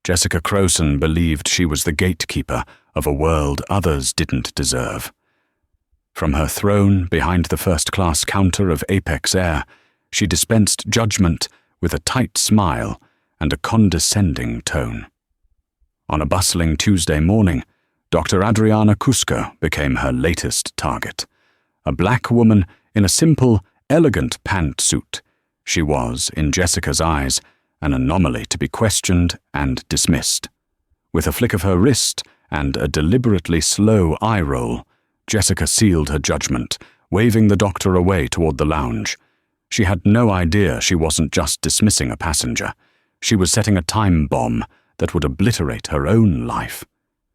Jessica Crowson believed she was the gatekeeper of a world others didn't deserve. From her throne behind the first-class counter of Apex Air, she dispensed judgment with a tight smile and a condescending tone. On a bustling Tuesday morning, Dr. Adriana Cusco became her latest target. A black woman in a simple, elegant pantsuit, she was, in Jessica's eyes, an anomaly to be questioned and dismissed. With a flick of her wrist and a deliberately slow eye roll, Jessica sealed her judgment, waving the doctor away toward the lounge. She had no idea she wasn't just dismissing a passenger. She was setting a time bomb that would obliterate her own life.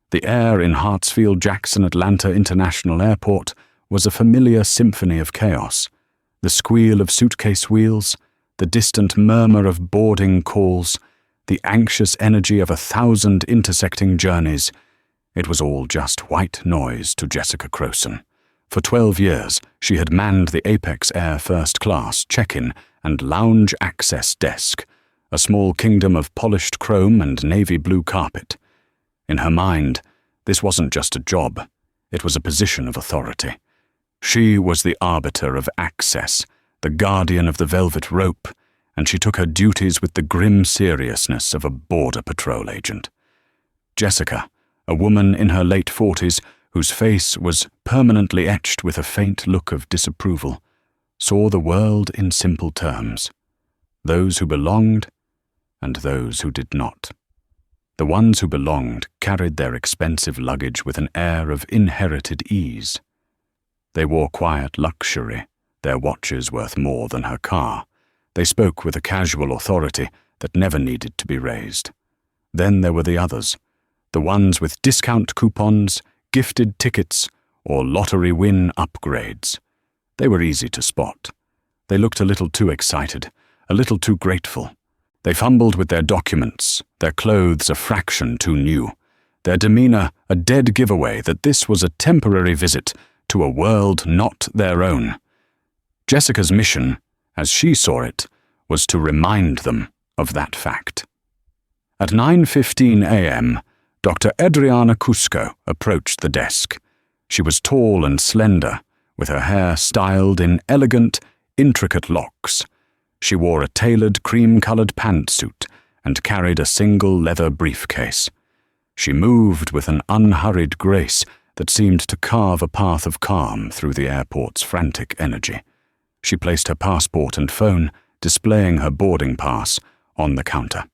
The air in Hartsfield-Jackson Atlanta International Airport was a familiar symphony of chaos. The squeal of suitcase wheels, the distant murmur of boarding calls, the anxious energy of 1,000 intersecting journeys. It was all just white noise to Jessica Crowson. For 12 years, she had manned the Apex Air First Class check-in and lounge access desk, a small kingdom of polished chrome and navy blue carpet. In her mind, this wasn't just a job, it was a position of authority. She was the arbiter of access, the guardian of the velvet rope, and she took her duties with the grim seriousness of a border patrol agent. Jessica, a woman in her late 40s whose face was permanently etched with a faint look of disapproval, saw the world in simple terms: those who belonged and those who did not. The ones who belonged carried their expensive luggage with an air of inherited ease. They wore quiet luxury, their watches worth more than her car. They spoke with a casual authority that never needed to be raised. Then there were the others, the ones with discount coupons, gifted tickets, or lottery win upgrades. They were easy to spot. They looked a little too excited, a little too grateful. They fumbled with their documents, their clothes a fraction too new, their demeanor a dead giveaway that this was a temporary visit to a world not their own. Jessica's mission, as she saw it, was to remind them of that fact. At 9:15 a.m., Dr. Adriana Cusco approached the desk. She was tall and slender, with her hair styled in elegant, intricate locks. She wore a tailored cream-colored pantsuit and carried a single leather briefcase. She moved with an unhurried grace that seemed to carve a path of calm through the airport's frantic energy. She placed her passport and phone, displaying her boarding pass, on the counter.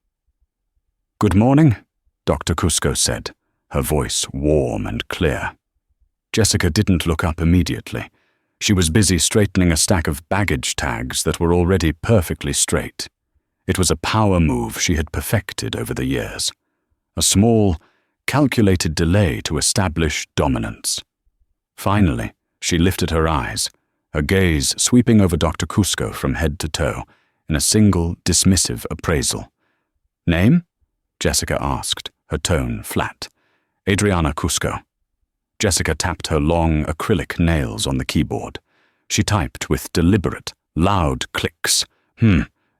"Good morning," Dr. Cusco said, her voice warm and clear. Jessica didn't look up immediately. She was busy straightening a stack of baggage tags that were already perfectly straight. It was a power move she had perfected over the years. A small, calculated delay to establish dominance. Finally, she lifted her eyes, her gaze sweeping over Dr. Cusco from head to toe in a single, dismissive appraisal. "Name?" Jessica asked, her tone flat. "Adriana Cusco." Jessica tapped her long, acrylic nails on the keyboard. She typed with deliberate, loud clicks.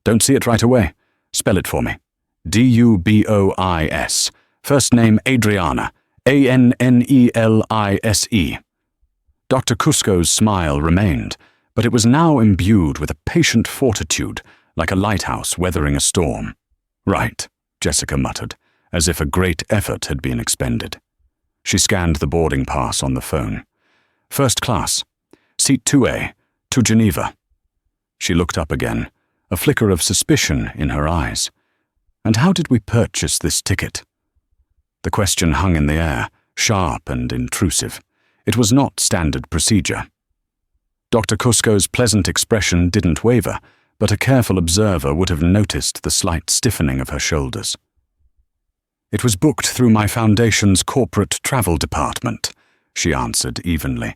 Don't see it right away. Spell it for me. D-U-B-O-I-S. First name Adriana. A-N-N-E-L-I-S-E. Dr. Cusco's smile remained, but it was now imbued with a patient fortitude, like a lighthouse weathering a storm. "Right," Jessica muttered, as if a great effort had been expended. She scanned the boarding pass on the phone. "First class. Seat 2A, to Geneva." She looked up again, a flicker of suspicion in her eyes. "And how did we purchase this ticket?" The question hung in the air, sharp and intrusive. It was not standard procedure. Dr. Cusco's pleasant expression didn't waver, but a careful observer would have noticed the slight stiffening of her shoulders. "It was booked through my foundation's corporate travel department," she answered evenly.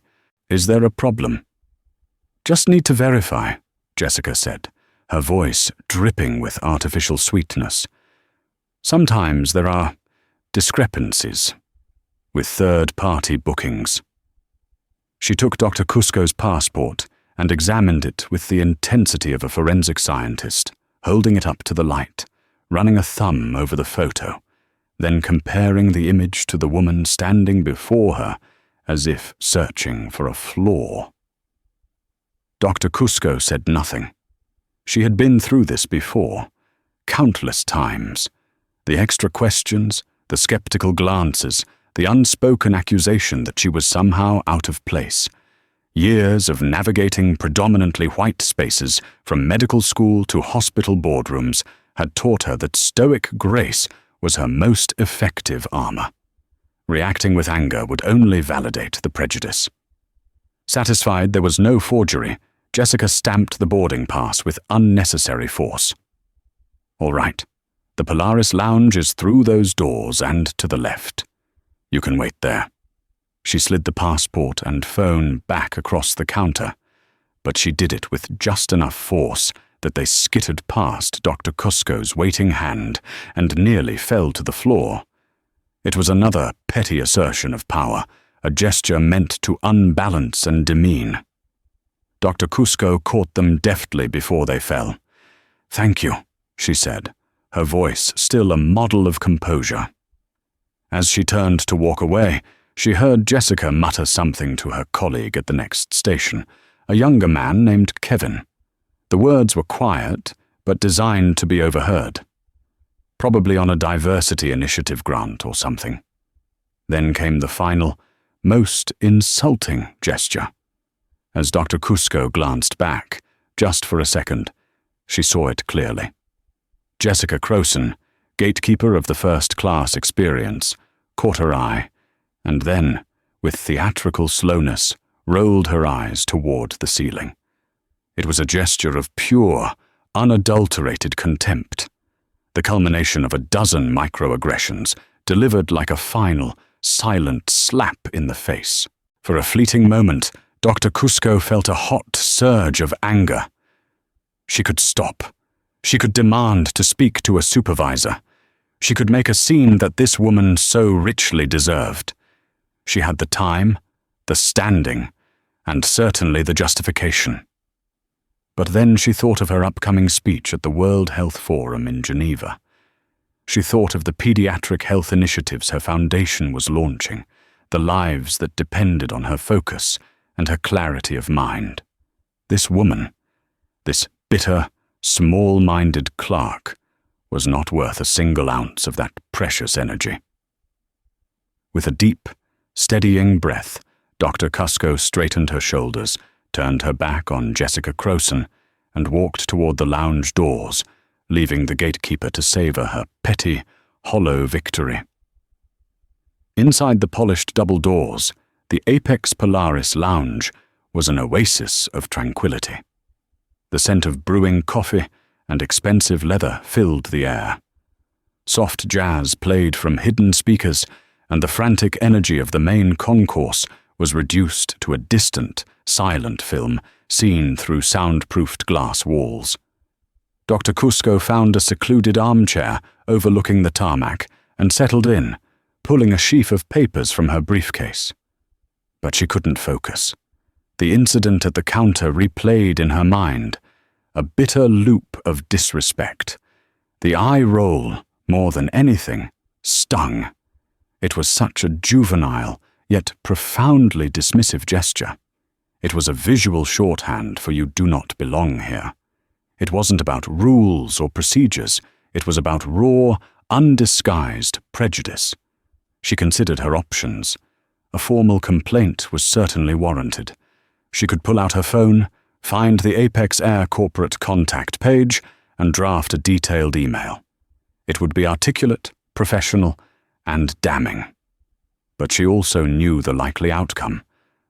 "Is there a problem?" "Just need to verify," Jessica said, her voice dripping with artificial sweetness. "Sometimes there are discrepancies with third-party bookings." She took Dr. Cusco's passport and examined it with the intensity of a forensic scientist, holding it up to the light, running a thumb over the photo. then comparing the image to the woman standing before her as if searching for a flaw. Dr. Cusco said nothing. She had been through this before, countless times. The extra questions, the skeptical glances, the unspoken accusation that she was somehow out of place. Years of navigating predominantly white spaces, from medical school to hospital boardrooms, had taught her that stoic grace was her most effective armor. Reacting with anger would only validate the prejudice. Satisfied there was no forgery, Jessica stamped the boarding pass with unnecessary force. "All right. The Polaris Lounge is through those doors and to the left. You can wait there." She slid the passport and phone back across the counter, but she did it with just enough force that they skittered past Dr. Cusco's waiting hand and nearly fell to the floor. It was another petty assertion of power, a gesture meant to unbalance and demean. Dr. Cusco caught them deftly before they fell. "Thank you," she said, her voice still a model of composure. As she turned to walk away, she heard Jessica mutter something to her colleague at the next station, a younger man named Kevin. The words were quiet, but designed to be overheard. Probably on a diversity initiative grant or something. Then came the final, most insulting gesture. As Dr. Cusco glanced back, just for a second, she saw it clearly. Jessica Crowson, gatekeeper of the first-class experience, caught her eye, and then, with theatrical slowness, rolled her eyes toward the ceiling. It was a gesture of pure, unadulterated contempt, the culmination of a dozen microaggressions, delivered like a final, silent slap in the face. For a fleeting moment, Dr. Cusco felt a hot surge of anger. She could stop. She could demand to speak to a supervisor. She could make a scene that this woman so richly deserved. She had the time, the standing, and certainly the justification. But then she thought of her upcoming speech at the World Health Forum in Geneva. She thought of the pediatric health initiatives her foundation was launching, the lives that depended on her focus and her clarity of mind. This woman, this bitter, small-minded Clerk, was not worth a single ounce of that precious energy. With a deep, steadying breath, Dr. Cusco straightened her shoulders, turned her back on Jessica Crowson, and walked toward the lounge doors, leaving the gatekeeper to savor her petty, hollow victory. Inside the polished double doors, the Apex Polaris Lounge was an oasis of tranquility. The scent of brewing coffee and expensive leather filled the air. Soft jazz played from hidden speakers, and the frantic energy of the main concourse was reduced to a distant, silent film seen through soundproofed glass walls. Dr. Cusco found a secluded armchair overlooking the tarmac and settled in, pulling a sheaf of papers from her briefcase. But she couldn't focus. The incident at the counter replayed in her mind, a bitter loop of disrespect. The eye roll, more than anything, stung. It was such a juvenile, yet profoundly dismissive gesture. It was a visual shorthand for "you do not belong here." It wasn't about rules or procedures. It was about raw, undisguised prejudice. She considered her options. A formal complaint was certainly warranted. She could pull out her phone, find the Apex Air corporate contact page, and draft a detailed email. It would be articulate, professional, and damning. But she also knew the likely outcome: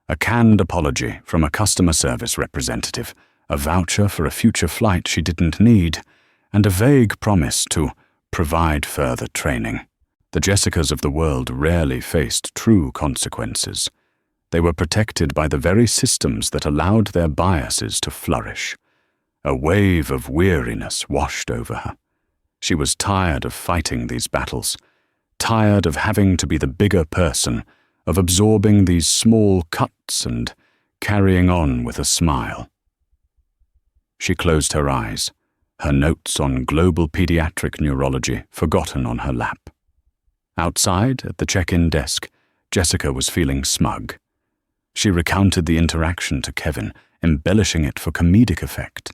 a canned apology from a customer service representative, a voucher for a future flight she didn't need, and a vague promise to provide further training. The Jessicas of the world rarely faced true consequences. They were protected by the very systems that allowed their biases to flourish. A wave of weariness washed over her. She was tired of fighting these battles, tired of having to be the bigger person, of absorbing these small cuts and carrying on with a smile. She closed her eyes, her notes on global pediatric neurology forgotten on her lap. Outside, at the check-in desk, Jessica was feeling smug. She recounted the interaction to Kevin, embellishing it for comedic effect.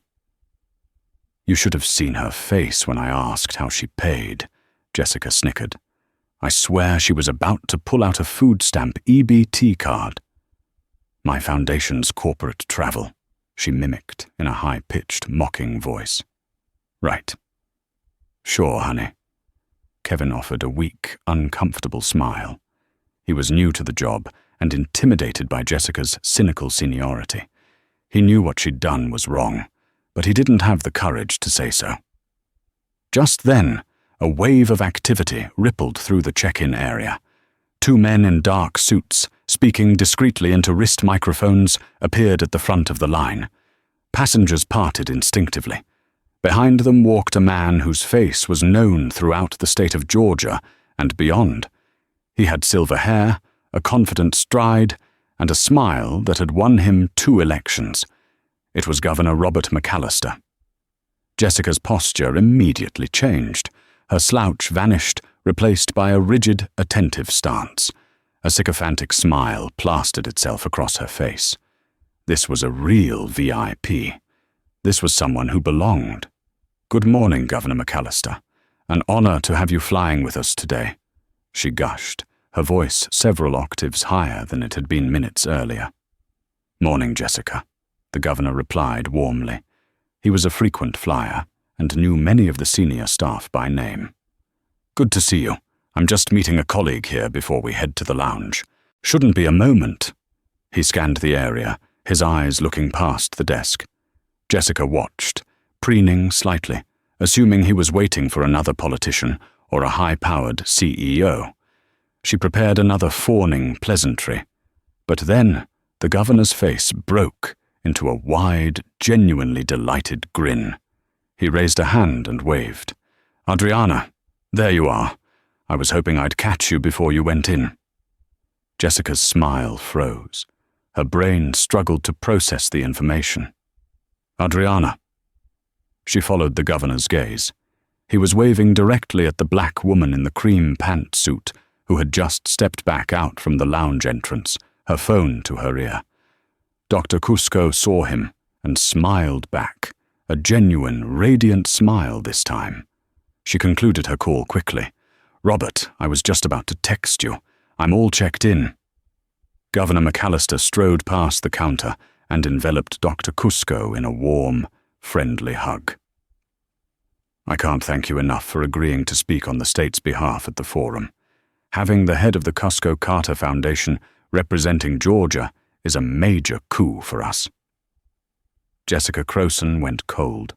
"You should have seen her face when I asked how she paid," Jessica snickered. "I swear she was about to pull out a food stamp EBT card." "My foundation's corporate travel," she mimicked in a high-pitched, mocking voice. "Right. Sure, honey." Kevin offered a weak, uncomfortable smile. He was new to the job and intimidated by Jessica's cynical seniority. He knew what she'd done was wrong, but he didn't have the courage to say so. Just then, a wave of activity rippled through the check-in area. Two men in dark suits, speaking discreetly into wrist microphones, appeared at the front of the line. Passengers parted instinctively. Behind them walked a man whose face was known throughout the state of Georgia and beyond. He had silver hair, a confident stride, and a smile that had won him 2 elections. It was Governor Robert McAllister. Jessica's posture immediately changed. Her slouch vanished, replaced by a rigid, attentive stance. A sycophantic smile plastered itself across her face. This was a real VIP. This was someone who belonged. "Good morning, Governor McAllister. An honor to have you flying with us today," she gushed, her voice several octaves higher than it had been minutes earlier. "Morning, Jessica," the governor replied warmly. He was a frequent flyer and knew many of the senior staff by name. "Good to see you. I'm just meeting a colleague here before we head to the lounge. Shouldn't be a moment." He scanned the area, his eyes looking past the desk. Jessica watched, preening slightly, assuming he was waiting for another politician or a high-powered CEO. She prepared another fawning pleasantry. But then the governor's face broke into a wide, genuinely delighted grin. He raised a hand and waved. "Adriana, there you are. I was hoping I'd catch you before you went in." Jessica's smile froze. Her brain struggled to process the information. "Adriana." She followed the governor's gaze. He was waving directly at the black woman in the cream pantsuit who had just stepped back out from the lounge entrance, her phone to her ear. Dr. Cusco saw him and smiled back, a genuine, radiant smile this time. She concluded her call quickly. "Robert, I was just about to text you. I'm all checked in." Governor McAllister strode past the counter and enveloped Dr. Cusco in a warm, friendly hug. "I can't thank you enough for agreeing to speak on the state's behalf at the forum. Having the head of the Cusco Carter Foundation representing Georgia is a major coup for us." Jessica Crowson went cold.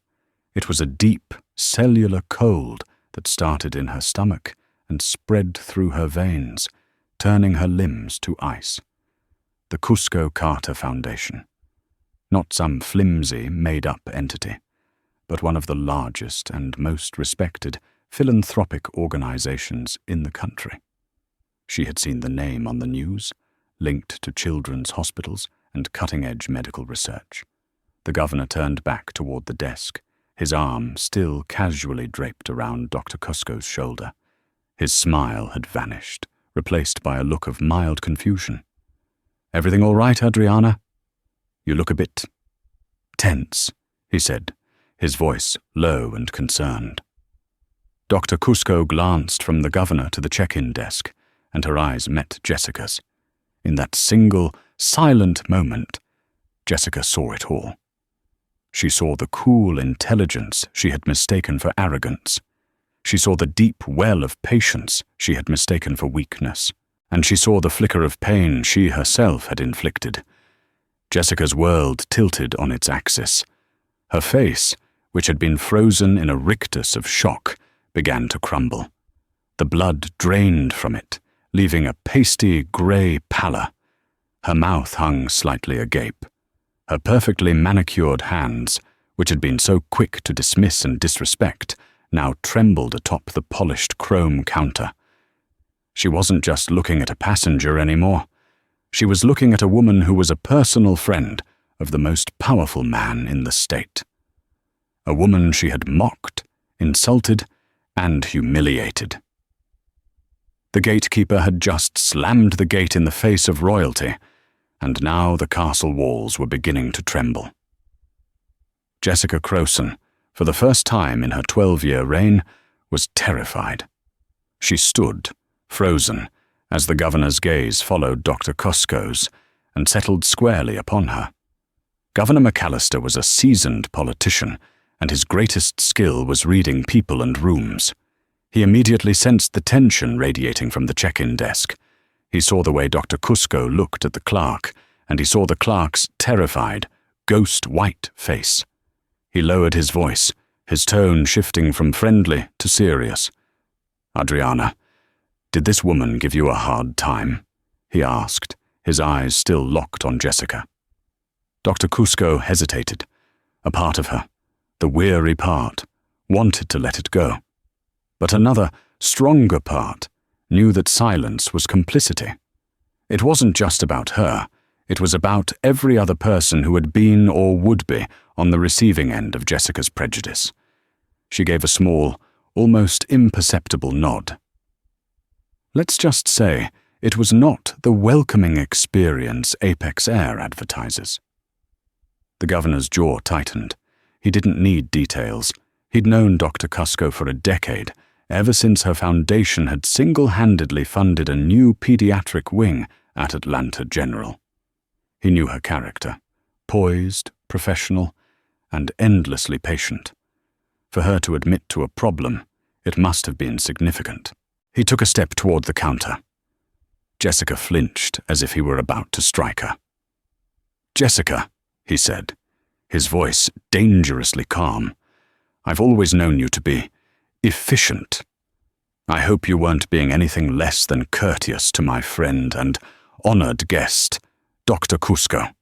It was a deep, cellular cold that started in her stomach and spread through her veins, turning her limbs to ice. The Cusco Carter Foundation. Not some flimsy, made-up entity, but one of the largest and most respected philanthropic organizations in the country. She had seen the name on the news, linked to children's hospitals and cutting-edge medical research. The governor turned back toward the desk, his arm still casually draped around Dr. Cusco's shoulder. His smile had vanished, replaced by a look of mild confusion. "Everything all right, Adriana? You look a bit tense," he said, his voice low and concerned. Dr. Cusco glanced from the governor to the check-in desk, and her eyes met Jessica's. In that single, silent moment, Jessica saw it all. She saw the cool intelligence she had mistaken for arrogance. She saw the deep well of patience she had mistaken for weakness. And she saw the flicker of pain she herself had inflicted. Jessica's world tilted on its axis. Her face, which had been frozen in a rictus of shock, began to crumble. The blood drained from it, leaving a pasty grey pallor. Her mouth hung slightly agape. Her perfectly manicured hands, which had been so quick to dismiss and disrespect, now trembled atop the polished chrome counter. She wasn't just looking at a passenger anymore. She was looking at a woman who was a personal friend of the most powerful man in the state. A woman she had mocked, insulted, and humiliated. The gatekeeper had just slammed the gate in the face of royalty, and now the castle walls were beginning to tremble. Jessica Crowson, for the first time in her 12-year reign, was terrified. She stood, frozen, as the governor's gaze followed Dr. Cusco's and settled squarely upon her. Governor McAllister was a seasoned politician, and his greatest skill was reading people and rooms. He immediately sensed the tension radiating from the check-in desk. He saw the way Dr. Cusco looked at the clerk, and he saw the clerk's terrified, ghost-white face. He lowered his voice, his tone shifting from friendly to serious. "Adriana, did this woman give you a hard time?" he asked, his eyes still locked on Jessica. Dr. Cusco hesitated. A part of her, the weary part, wanted to let it go. But another, stronger part, knew that silence was complicity. It wasn't just about her, it was about every other person who had been or would be on the receiving end of Jessica's prejudice. She gave a small, almost imperceptible nod. Let's just say it was not the welcoming experience Apex Air advertises. The governor's jaw tightened. He didn't need details. He'd known Dr. Cusco for a decade, ever since her foundation had single-handedly funded a new pediatric wing at Atlanta General. He knew her character, poised, professional, and endlessly patient. For her to admit to a problem, it must have been significant. He took a step toward the counter. Jessica flinched as if he were about to strike her. "Jessica," he said, his voice dangerously calm, "I've always known you to be efficient. I hope you weren't being anything less than courteous to my friend and honored guest, Dr. Cusco."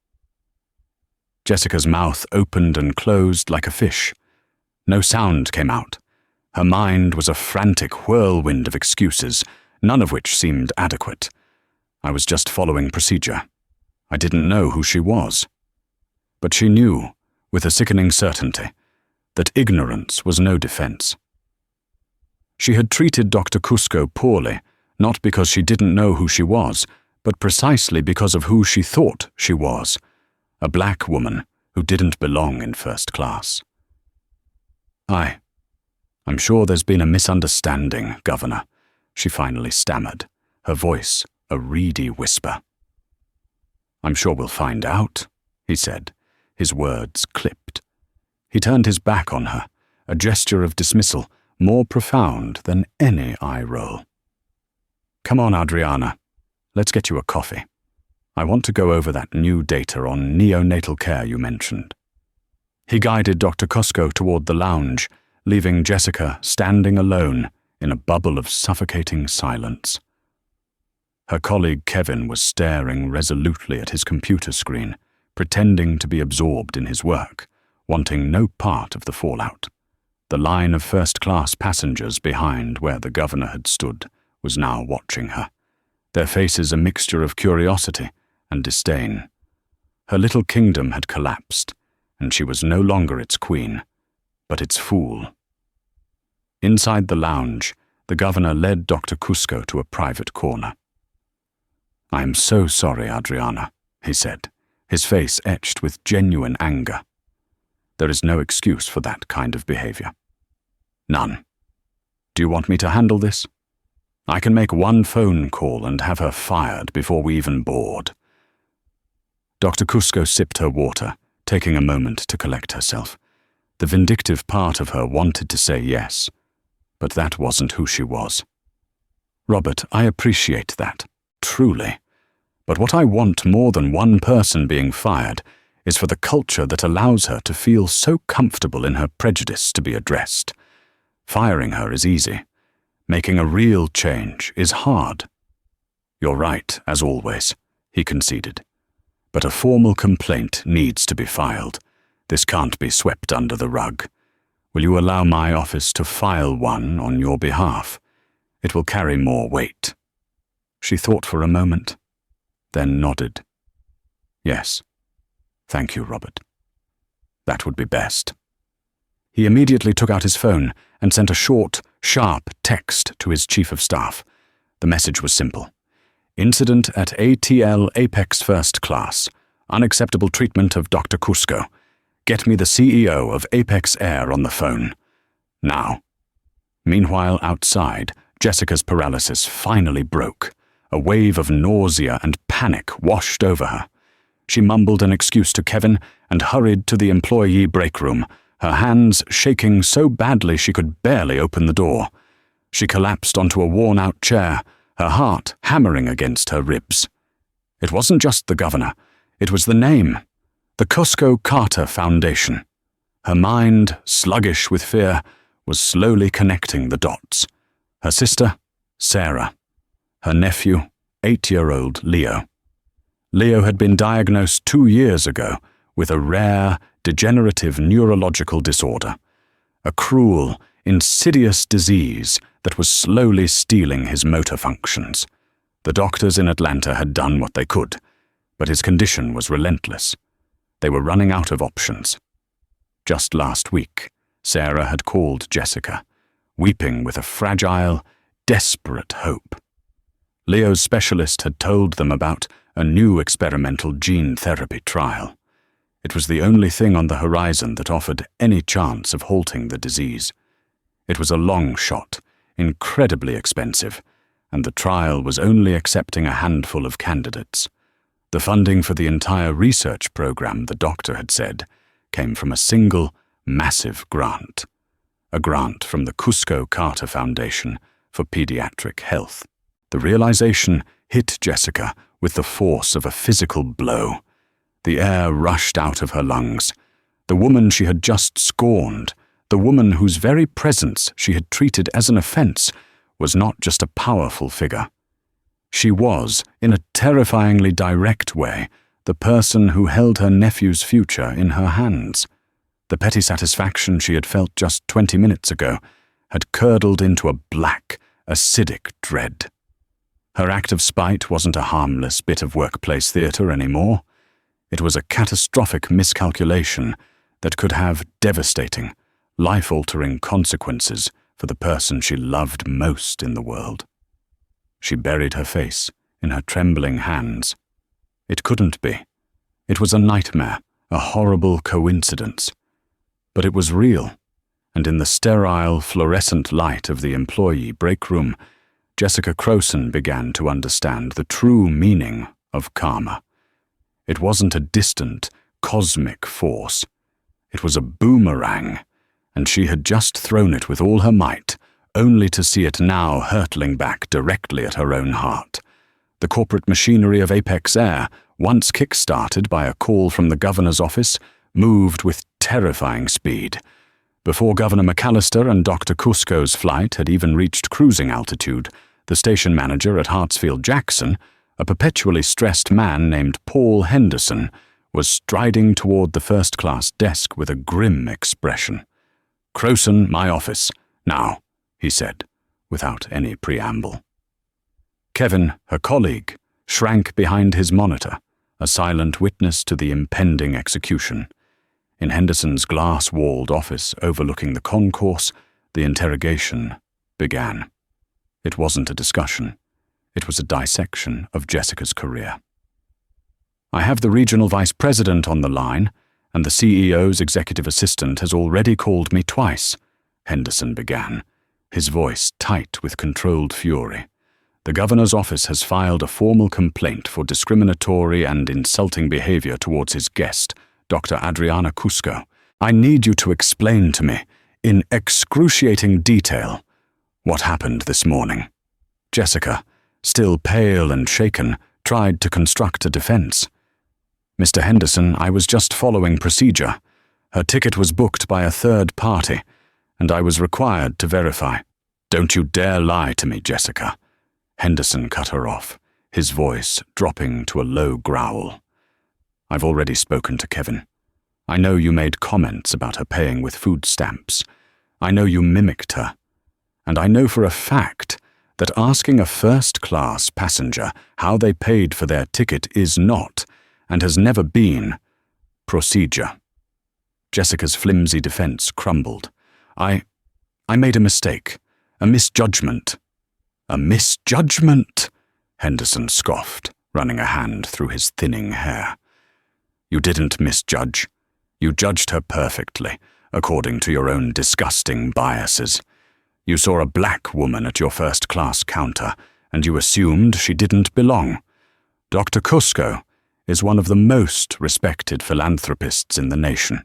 Jessica's mouth opened and closed like a fish. No sound came out. Her mind was a frantic whirlwind of excuses, none of which seemed adequate. I was just following procedure. I didn't know who she was. But she knew, with a sickening certainty, that ignorance was no defense. She had treated Dr. Cusco poorly, not because she didn't know who she was, but precisely because of who she thought she was, a black woman who didn't belong in first class. I'm sure there's been a misunderstanding, Governor," she finally stammered, her voice a reedy whisper. "I'm sure we'll find out," he said, his words clipped. He turned his back on her, a gesture of dismissal more profound than any eye roll. "Come on, Adriana. Let's get you a coffee. I want to go over that new data on neonatal care you mentioned." He guided Dr. Cusco toward the lounge, leaving Jessica standing alone in a bubble of suffocating silence. Her colleague Kevin was staring resolutely at his computer screen, pretending to be absorbed in his work, wanting no part of the fallout. The line of first-class passengers behind where the governor had stood was now watching her, their faces a mixture of curiosity and disdain. Her little kingdom had collapsed, and she was no longer its queen, but its fool. Inside the lounge, the governor led Dr. Cusco to a private corner. "I am so sorry, Adriana," he said, his face etched with genuine anger. "There is no excuse for that kind of behavior. None. Do you want me to handle this? I can make one phone call and have her fired before we even board." Dr. Cusco sipped her water, taking a moment to collect herself. The vindictive part of her wanted to say yes, but that wasn't who she was. "Robert, I appreciate that, truly. But what I want more than one person being fired is for the culture that allows her to feel so comfortable in her prejudice to be addressed. Firing her is easy. Making a real change is hard." "You're right, as always," he conceded. "But a formal complaint needs to be filed. This can't be swept under the rug. Will you allow my office to file one on your behalf? It will carry more weight." She thought for a moment, then nodded. "Yes. Thank you, Robert. That would be best." He immediately took out his phone and sent a short, sharp text to his chief of staff. The message was simple. Incident at ATL Apex First Class. Unacceptable treatment of Dr. Cusco. Get me the CEO of Apex Air on the phone. Now. Meanwhile, outside, Jessica's paralysis finally broke. A wave of nausea and panic washed over her. She mumbled an excuse to Kevin and hurried to the employee break room, her hands shaking so badly she could barely open the door. She collapsed onto a worn-out chair, her heart hammering against her ribs. It wasn't just the governor. It was the name. The Cusco Carter Foundation. Her mind, sluggish with fear, was slowly connecting the dots. Her sister, Sarah. Her nephew, 8-year-old Leo. Leo had been diagnosed 2 years ago with a rare, degenerative neurological disorder. A cruel, insidious disease that was slowly stealing his motor functions. The doctors in Atlanta had done what they could, but his condition was relentless. They were running out of options. Just last week, Sarah had called Jessica, weeping with a fragile, desperate hope. Leo's specialist had told them about a new experimental gene therapy trial. It was the only thing on the horizon that offered any chance of halting the disease. It was a long shot, incredibly expensive, and the trial was only accepting a handful of candidates. The funding for the entire research program, the doctor had said, came from a single, massive grant. A grant from the Cusco Carter Foundation for Pediatric Health. The realization hit Jessica with the force of a physical blow. The air rushed out of her lungs. The woman she had just scorned, the woman whose very presence she had treated as an offense, was not just a powerful figure. She was, in a terrifyingly direct way, the person who held her nephew's future in her hands. The petty satisfaction she had felt just 20 minutes ago had curdled into a black, acidic dread. Her act of spite wasn't a harmless bit of workplace theater anymore. It was a catastrophic miscalculation that could have devastating, life-altering consequences for the person she loved most in the world. She buried her face in her trembling hands. It couldn't be. It was a nightmare, a horrible coincidence. But it was real, and in the sterile, fluorescent light of the employee break room, Jessica Crowson began to understand the true meaning of karma. It wasn't a distant, cosmic force. It was a boomerang, and she had just thrown it with all her might, only to see it now hurtling back directly at her own heart. The corporate machinery of Apex Air, once kick-started by a call from the governor's office, moved with terrifying speed. Before Governor McAllister and Dr. Cusco's flight had even reached cruising altitude, the station manager at Hartsfield-Jackson, a perpetually stressed man named Paul Henderson, was striding toward the first-class desk with a grim expression. "Crowson, my office. Now," he said, without any preamble. Kevin, her colleague, shrank behind his monitor, a silent witness to the impending execution. In Henderson's glass-walled office overlooking the concourse, the interrogation began. It wasn't a discussion. It was a dissection of Jessica's career. "I have the regional vice president on the line, and the CEO's executive assistant has already called me twice," Henderson began, his voice tight with controlled fury. "The governor's office has filed a formal complaint for discriminatory and insulting behavior towards his guest, Dr. Adriana Cusco. I need you to explain to me, in excruciating detail, what happened this morning." Jessica, still pale and shaken, tried to construct a defense. "Mr. Henderson, I was just following procedure. Her ticket was booked by a third party, and I was required to verify." "Don't you dare lie to me, Jessica." Henderson cut her off, his voice dropping to a low growl. "I've already spoken to Kevin. I know you made comments about her paying with food stamps. I know you mimicked her. And I know for a fact that asking a first-class passenger how they paid for their ticket is not, and has never been, procedure." Jessica's flimsy defense crumbled. I made a mistake, a misjudgment." A misjudgment, Henderson scoffed, running a hand through his thinning hair. You didn't misjudge. You judged her perfectly, according to your own disgusting biases. You saw a black woman at your first-class counter, and you assumed she didn't belong. Dr. Cusco is one of the most respected philanthropists in the nation.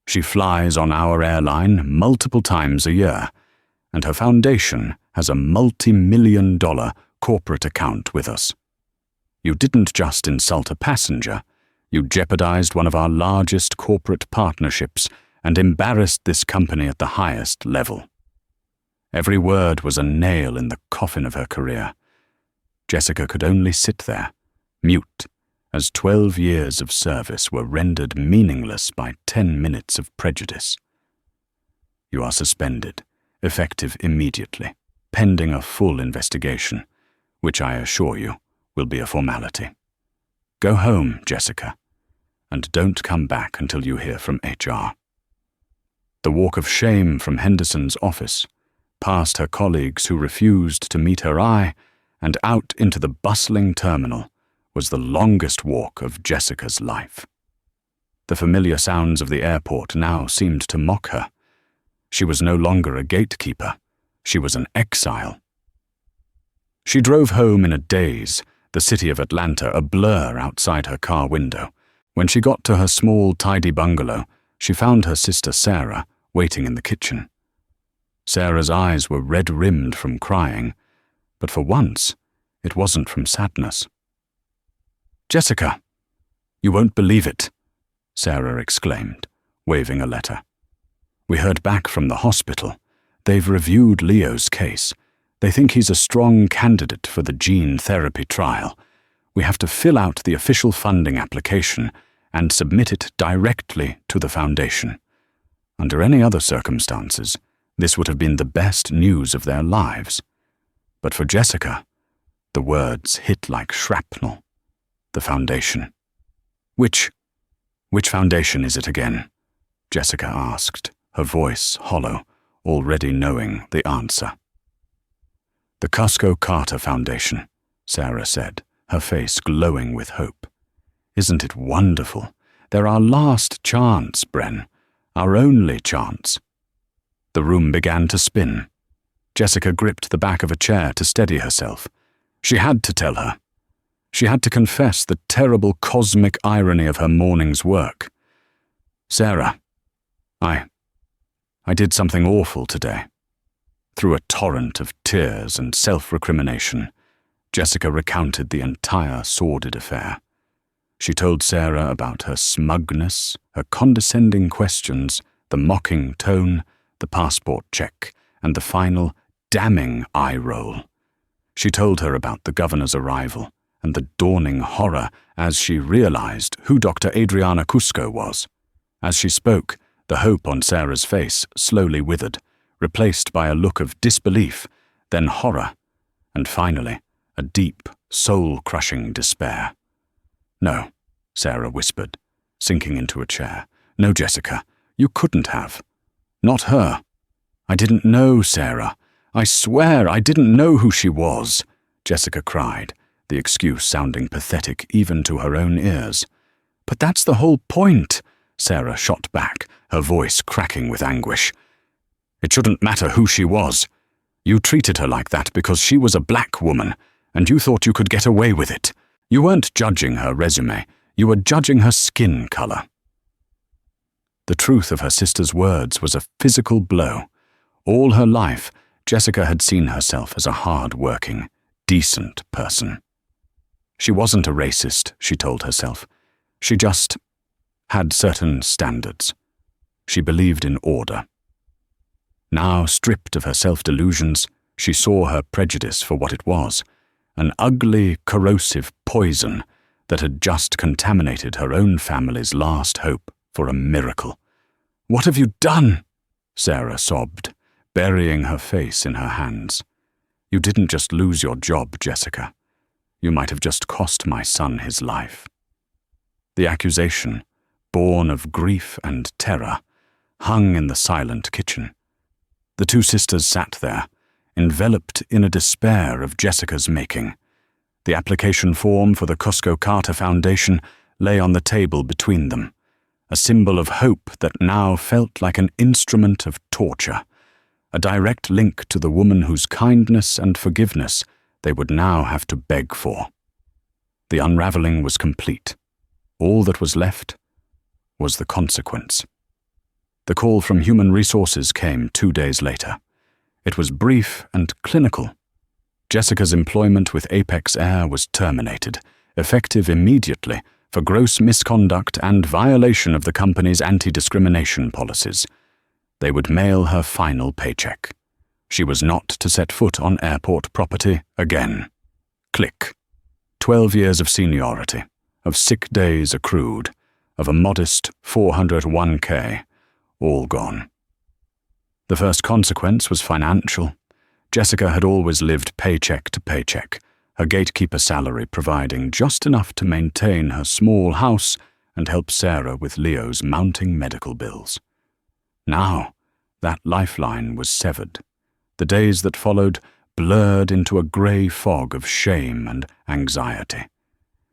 She flies on our airline multiple times a year, and her foundation has a multi-million-dollar corporate account with us. You didn't just insult a passenger, you jeopardized one of our largest corporate partnerships and embarrassed this company at the highest level. Every word was a nail in the coffin of her career. Jessica could only sit there, mute, as 12 years of service were rendered meaningless by 10 minutes of prejudice. You are suspended, effective immediately, pending a full investigation, which I assure you will be a formality. Go home, Jessica, and don't come back until you hear from HR. The walk of shame from Henderson's office, past her colleagues who refused to meet her eye, and out into the bustling terminal, was the longest walk of Jessica's life. The familiar sounds of the airport now seemed to mock her. She was no longer a gatekeeper. She was an exile. She drove home in a daze, the city of Atlanta a blur outside her car window. When she got to her small, tidy bungalow, she found her sister Sarah waiting in the kitchen. Sarah's eyes were red-rimmed from crying, but for once, it wasn't from sadness. "Jessica, you won't believe it," Sarah exclaimed, waving a letter. "We heard back from the hospital. They've reviewed Leo's case. They think he's a strong candidate for the gene therapy trial. We have to fill out the official funding application and submit it directly to the foundation. Under any other circumstances, this would have been the best news of their lives. But for Jessica, the words hit like shrapnel. The foundation. Which foundation is it again?" Jessica asked, her voice hollow, already knowing the answer. "The Cusco Carter Foundation," Sarah said, her face glowing with hope. "Isn't it wonderful? They're our last chance, Bren. Our only chance." The room began to spin. Jessica gripped the back of a chair to steady herself. She had to tell her. She had to confess the terrible cosmic irony of her morning's work. "Sarah, I did something awful today." Through a torrent of tears and self-recrimination, Jessica recounted the entire sordid affair. She told Sarah about her smugness, her condescending questions, the mocking tone, the passport check, and the final, damning eye roll. She told her about the governor's arrival and the dawning horror as she realized who Dr. Adriana Cusco was. As she spoke, the hope on Sarah's face slowly withered, replaced by a look of disbelief, then horror, and finally, a deep, soul-crushing despair. "No," Sarah whispered, sinking into a chair. "No, Jessica, you couldn't have. Not her. I didn't know Sarah. I swear I didn't know who she was," Jessica cried, the excuse sounding pathetic even to her own ears. "But that's the whole point," Sarah shot back, her voice cracking with anguish. "It shouldn't matter who she was. You treated her like that because she was a black woman, and you thought you could get away with it. You weren't judging her resume, you were judging her skin color." The truth of her sister's words was a physical blow. All her life, Jessica had seen herself as a hard-working, decent person. She wasn't a racist, she told herself. She just had certain standards. She believed in order. Now, stripped of her self-delusions, she saw her prejudice for what it was, an ugly, corrosive poison that had just contaminated her own family's last hope for a miracle. "What have you done?" Sarah sobbed, burying her face in her hands. "You didn't just lose your job, Jessica. You might have just cost my son his life." The accusation, born of grief and terror, hung in the silent kitchen. The two sisters sat there, enveloped in a despair of Jessica's making. The application form for the Cusco Carter Foundation lay on the table between them, a symbol of hope that now felt like an instrument of torture, a direct link to the woman whose kindness and forgiveness they would now have to beg for. The unraveling was complete. All that was left was the consequence. The call from Human Resources came 2 days later. It was brief and clinical. Jessica's employment with Apex Air was terminated, effective immediately, for gross misconduct and violation of the company's anti-discrimination policies. They would mail her final paycheck. She was not to set foot on airport property again. Click. 12 years of seniority, of sick days accrued, of a modest 401k, all gone. The first consequence was financial. Jessica had always lived paycheck to paycheck, her gatekeeper salary providing just enough to maintain her small house and help Sarah with Leo's mounting medical bills. Now, that lifeline was severed. The days that followed blurred into a grey fog of shame and anxiety.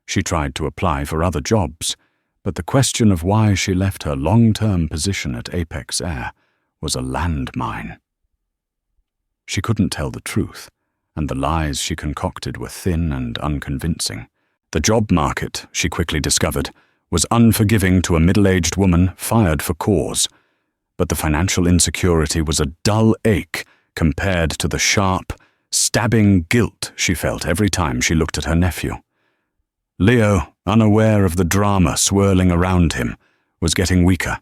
She tried to apply for other jobs, but the question of why she left her long-term position at Apex Air was a landmine. She couldn't tell the truth, and the lies she concocted were thin and unconvincing. The job market, she quickly discovered, was unforgiving to a middle-aged woman fired for cause, but the financial insecurity was a dull ache compared to the sharp, stabbing guilt she felt every time she looked at her nephew. Leo, unaware of the drama swirling around him, was getting weaker.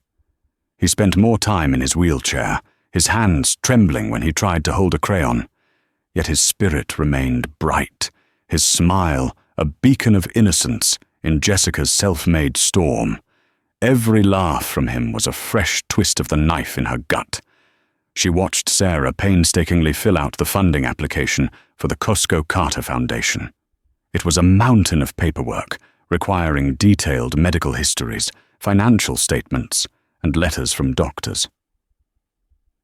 He spent more time in his wheelchair, his hands trembling when he tried to hold a crayon. Yet his spirit remained bright, his smile a beacon of innocence in Jessica's self-made storm. Every laugh from him was a fresh twist of the knife in her gut. She watched Sarah painstakingly fill out the funding application for the Cusco Carter Foundation. It was a mountain of paperwork, requiring detailed medical histories, financial statements, and letters from doctors.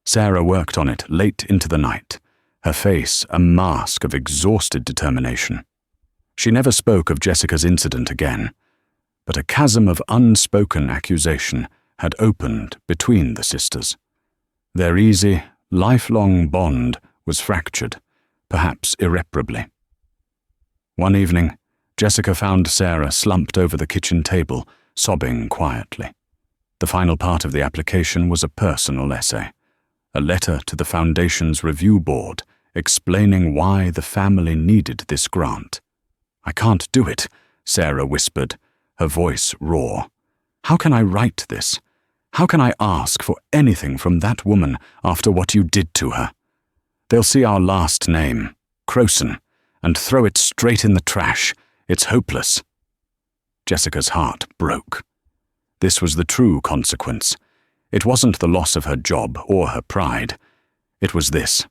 Sarah worked on it late into the night, her face a mask of exhausted determination. She never spoke of Jessica's incident again, but a chasm of unspoken accusation had opened between the sisters. Their easy, lifelong bond was fractured, perhaps irreparably. One evening, Jessica found Sarah slumped over the kitchen table, sobbing quietly. The final part of the application was a personal essay, a letter to the Foundation's review board explaining why the family needed this grant. "I can't do it," Sarah whispered, her voice raw. "How can I write this? How can I ask for anything from that woman after what you did to her? They'll see our last name, Crowson, and throw it straight in the trash. It's hopeless." Jessica's heart broke. This was the true consequence. It wasn't the loss of her job or her pride. It was this: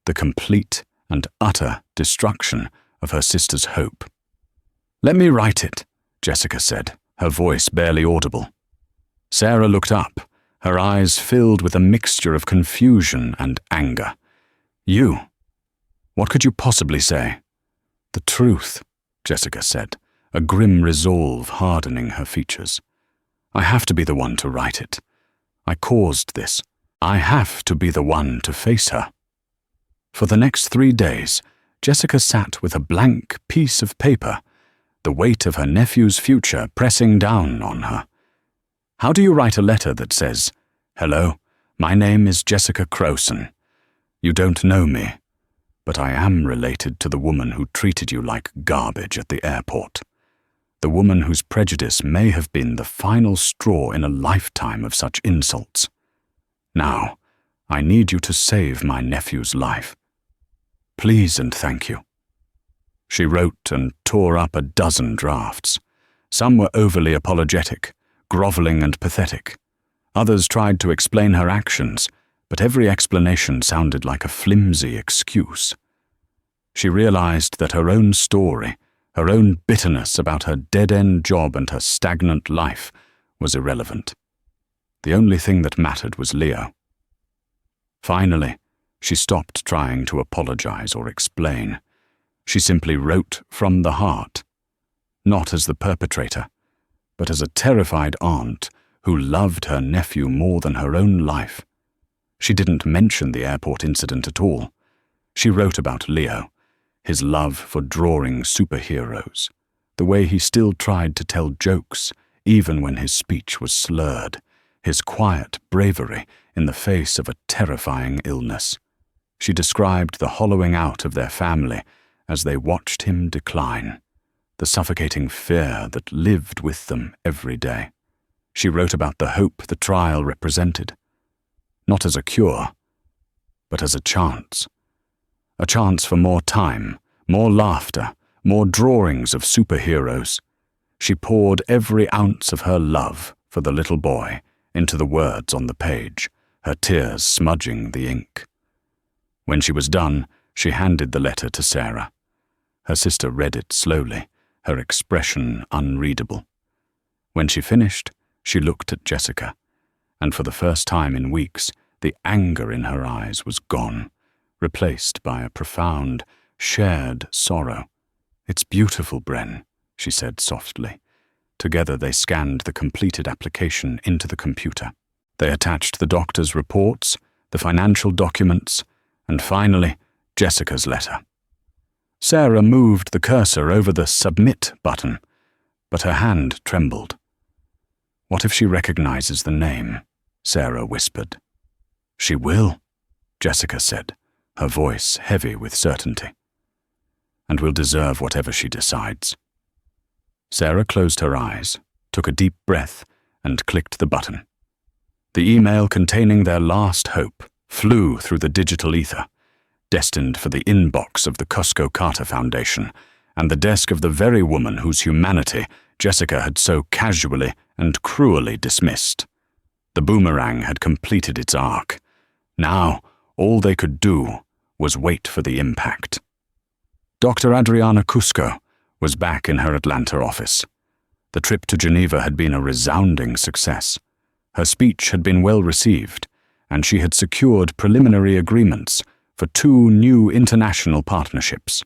the complete and utter destruction of her sister's hope. "Let me write it," Jessica said, her voice barely audible. Sarah looked up, her eyes filled with a mixture of confusion and anger. "You? What could you possibly say?" "The truth," Jessica said, a grim resolve hardening her features. "I have to be the one to write it. I caused this. I have to be the one to face her." For the next 3 days, Jessica sat with a blank piece of paper, the weight of her nephew's future pressing down on her. How do you write a letter that says, "Hello, my name is Jessica Crowson. You don't know me, but I am related to the woman who treated you like garbage at the airport, the woman whose prejudice may have been the final straw in a lifetime of such insults. Now, I need you to save my nephew's life. Please and thank you." She wrote and tore up a dozen drafts. Some were overly apologetic, groveling and pathetic. Others tried to explain her actions, but every explanation sounded like a flimsy excuse. She realized that her own story, her own bitterness about her dead-end job and her stagnant life, was irrelevant. The only thing that mattered was Leo. Finally, She stopped trying to apologize or explain. She simply wrote from the heart, not as the perpetrator, but as a terrified aunt who loved her nephew more than her own life. She didn't mention the airport incident at all. She wrote about Leo, his love for drawing superheroes, the way he still tried to tell jokes even when his speech was slurred, his quiet bravery in the face of a terrifying illness. She described the hollowing out of their family as they watched him decline, the suffocating fear that lived with them every day. She wrote about the hope the trial represented, not as a cure, but as a chance for more time, more laughter, more drawings of superheroes. She poured every ounce of her love for the little boy into the words on the page, her tears smudging the ink. When she was done, she handed the letter to Sarah. Her sister read it slowly, her expression unreadable. When she finished, she looked at Jessica, and for the first time in weeks, the anger in her eyes was gone, replaced by a profound, shared sorrow. "It's beautiful, Bren," she said softly. Together they scanned the completed application into the computer. They attached the doctor's reports, the financial documents, and finally, Jessica's letter. Sarah moved the cursor over the Submit button, but her hand trembled. "What if she recognizes the name?" Sarah whispered. "She will," Jessica said, her voice heavy with certainty. "And will deserve whatever she decides." Sarah closed her eyes, took a deep breath, and clicked the button. The email containing their last hope flew through the digital ether, destined for the inbox of the Cusco Carter Foundation and the desk of the very woman whose humanity Jessica had so casually and cruelly dismissed. The boomerang had completed its arc. Now, all they could do was wait for the impact. Dr. Adriana Cusco was back in her Atlanta office. The trip to Geneva had been a resounding success. Her speech had been well received, and she had secured preliminary agreements for 2 new international partnerships.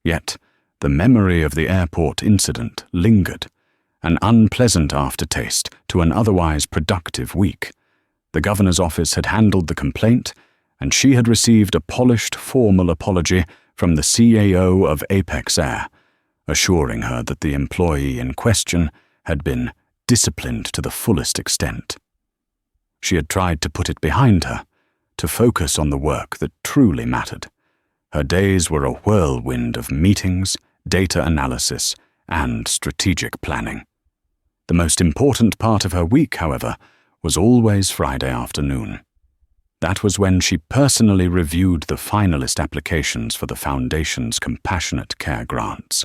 Yet, the memory of the airport incident lingered, an unpleasant aftertaste to an otherwise productive week. The governor's office had handled the complaint, and she had received a polished formal apology from the CAO of Apex Air, assuring her that the employee in question had been disciplined to the fullest extent. She had tried to put it behind her, to focus on the work that truly mattered. Her days were a whirlwind of meetings, data analysis, and strategic planning. The most important part of her week, however, was always Friday afternoon. That was when she personally reviewed the finalist applications for the Foundation's compassionate care grants.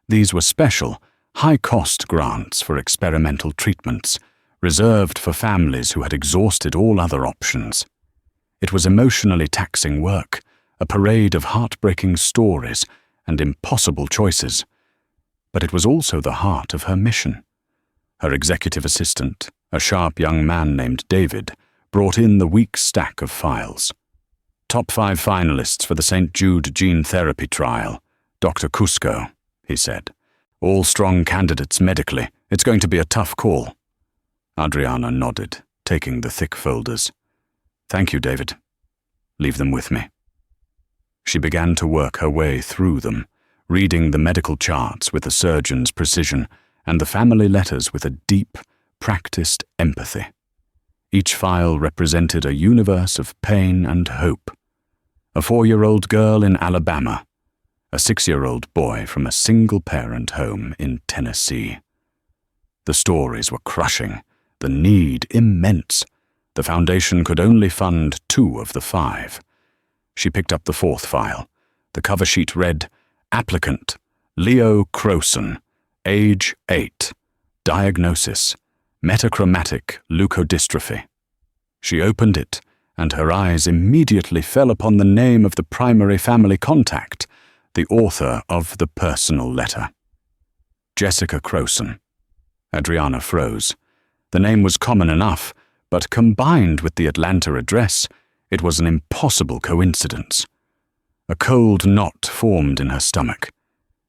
These were special, high-cost grants for experimental treatments, reserved for families who had exhausted all other options. It was emotionally taxing work, a parade of heartbreaking stories and impossible choices. But it was also the heart of her mission. Her executive assistant, a sharp young man named David, brought in the week's stack of files. "Top 5 finalists for the St. Jude gene therapy trial. Dr. Cusco," he said. "All strong candidates medically. It's going to be a tough call." Adriana nodded, taking the thick folders. "Thank you, David. Leave them with me." She began to work her way through them, reading the medical charts with a surgeon's precision and the family letters with a deep, practiced empathy. Each file represented a universe of pain and hope. A 4-year-old girl in Alabama, a 6-year-old boy from a single-parent home in Tennessee. The stories were crushing, the need immense. The Foundation could only fund 2 of the 5. She picked up the 4th file. The cover sheet read, "Applicant, Leo Crowson, age 8, diagnosis, metachromatic leukodystrophy." She opened it, and her eyes immediately fell upon the name of the primary family contact, the author of the personal letter. Jessica Crowson. Adriana froze. The name was common enough, but combined with the Atlanta address, It was an impossible coincidence. A cold knot formed in her stomach.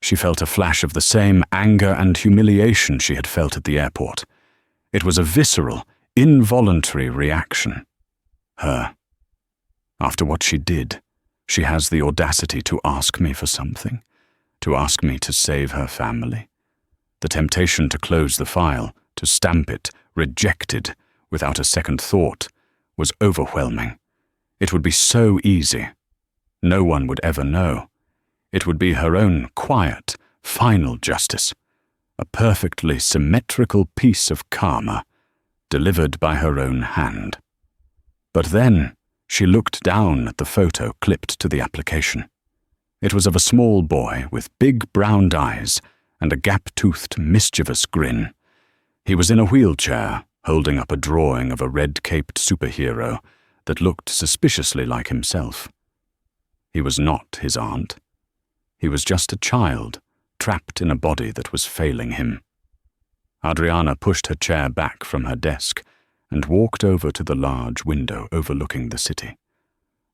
She felt a flash of the same anger and humiliation she had felt at the airport. It was a visceral, involuntary reaction. Her. After what she did, she has the audacity to ask me for something, to ask me to save her family. The temptation to close the file, to stamp it, rejected, without a second thought, was overwhelming. It would be so easy. No one would ever know. It would be her own quiet, final justice, a perfectly symmetrical piece of karma, delivered by her own hand. But then she looked down at the photo clipped to the application. It was of a small boy with big brown eyes and a gap-toothed, mischievous grin. He was in a wheelchair, holding up a drawing of a red-caped superhero that looked suspiciously like himself. He was not his aunt. He was just a child, trapped in a body that was failing him. Adriana pushed her chair back from her desk and walked over to the large window overlooking the city.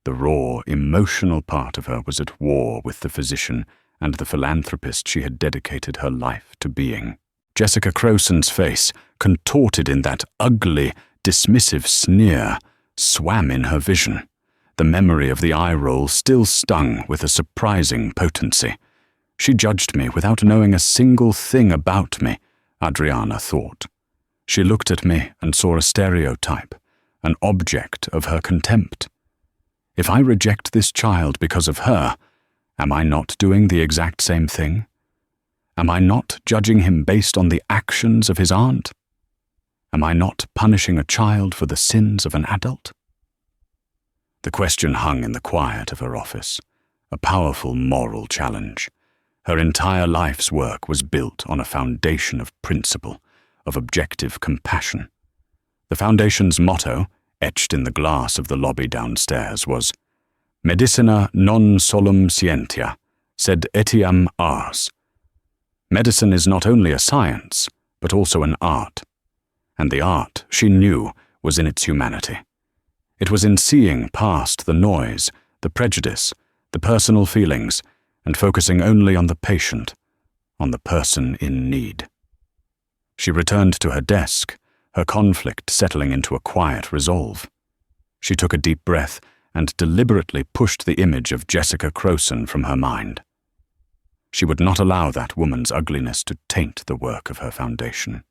The raw, emotional part of her was at war with the physician and the philanthropist she had dedicated her life to being. Jessica Crowson's face, contorted in that ugly, dismissive sneer, swam in her vision. The memory of the eye roll still stung with a surprising potency. She judged me without knowing a single thing about me, Adriana thought. She looked at me and saw a stereotype, an object of her contempt. If I reject this child because of her, am I not doing the exact same thing? Am I not judging him based on the actions of his aunt? Am I not punishing a child for the sins of an adult? The question hung in the quiet of her office, a powerful moral challenge. Her entire life's work was built on a foundation of principle, of objective compassion. The foundation's motto, etched in the glass of the lobby downstairs, was Medicina non solum scientia, sed etiam ars. Medicine is not only a science, but also an art. And the art, she knew, was in its humanity. It was in seeing past the noise, the prejudice, the personal feelings, and focusing only on the patient, on the person in need. She returned to her desk, her conflict settling into a quiet resolve. She took a deep breath and deliberately pushed the image of Jessica Crowson from her mind. She would not allow that woman's ugliness to taint the work of her foundation.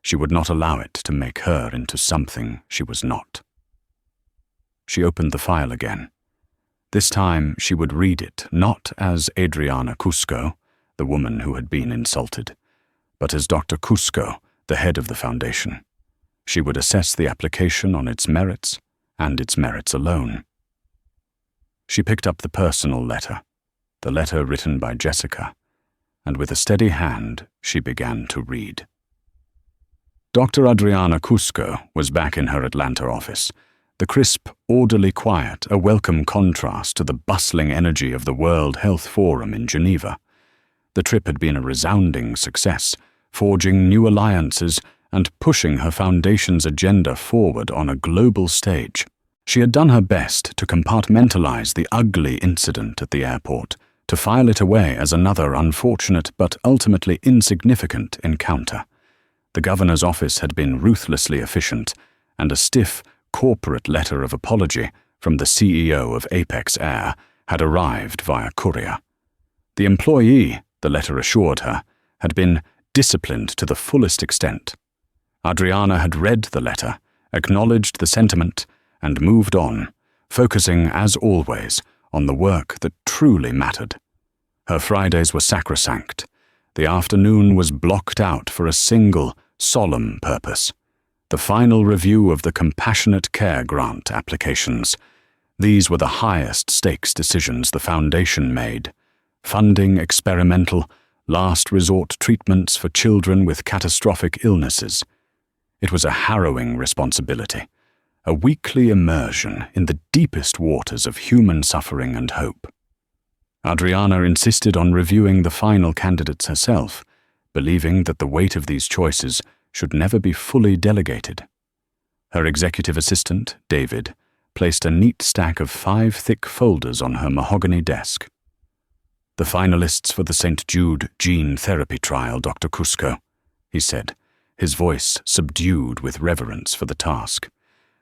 She would not allow it to make her into something she was not. She opened the file again. This time she would read it not as Adriana Cusco, the woman who had been insulted, but as Dr. Cusco, the head of the foundation. She would assess the application on its merits, and its merits alone. She picked up the personal letter, the letter written by Jessica, and with a steady hand she began to read. Dr. Adriana Cusco was back in her Atlanta office, the crisp, orderly quiet a welcome contrast to the bustling energy of the World Health Forum in Geneva. The trip had been a resounding success, forging new alliances and pushing her foundation's agenda forward on a global stage. She had done her best to compartmentalize the ugly incident at the airport, to file it away as another unfortunate but ultimately insignificant encounter. The governor's office had been ruthlessly efficient, and a stiff, corporate letter of apology from the CEO of Apex Air had arrived via courier. The employee, the letter assured her, had been disciplined to the fullest extent. Adriana had read the letter, acknowledged the sentiment, and moved on, focusing, as always, on the work that truly mattered. Her Fridays were sacrosanct. The afternoon was blocked out for a single, solemn purpose: the final review of the compassionate care grant applications. These were the highest stakes decisions the foundation made: funding experimental, last resort treatments for children with catastrophic illnesses. It was a harrowing responsibility, a weekly immersion in the deepest waters of human suffering and hope. Adriana insisted on reviewing the final candidates herself, believing that the weight of these choices should never be fully delegated. Her executive assistant, David, placed a neat stack of 5 thick folders on her mahogany desk. "The finalists for the St. Jude gene therapy trial, Dr. Cusco," he said, his voice subdued with reverence for the task.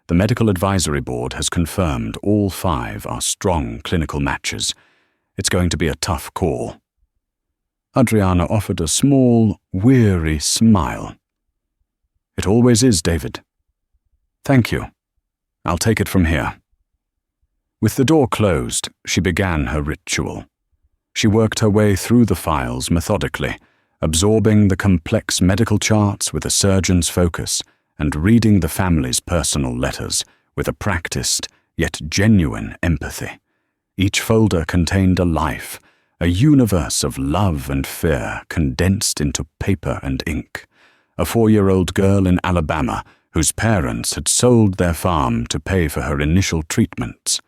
"The medical advisory board has confirmed all 5 are strong clinical matches. It's going to be a tough call." Adriana offered a small, weary smile. "It always is, David." "Thank you. I'll take it from here." With the door closed, she began her ritual. She worked her way through the files methodically, absorbing the complex medical charts with a surgeon's focus and reading the family's personal letters with a practiced yet genuine empathy. Each folder contained a life, a universe of love and fear condensed into paper and ink. A 4-year-old girl in Alabama whose parents had sold their farm to pay for her initial treatments.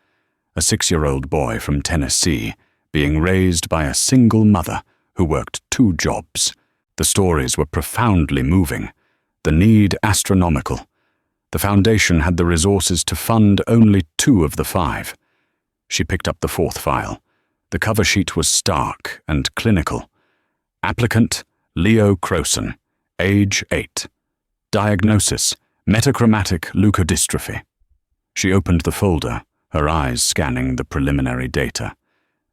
A 6-year-old boy from Tennessee being raised by a single mother who worked 2 jobs. The stories were profoundly moving, the need astronomical. The foundation had the resources to fund only 2 of the 5. She picked up the 4th file. The cover sheet was stark and clinical. Applicant, Leo Crowson, age 8. Diagnosis, metachromatic leukodystrophy. She opened the folder, her eyes scanning the preliminary data.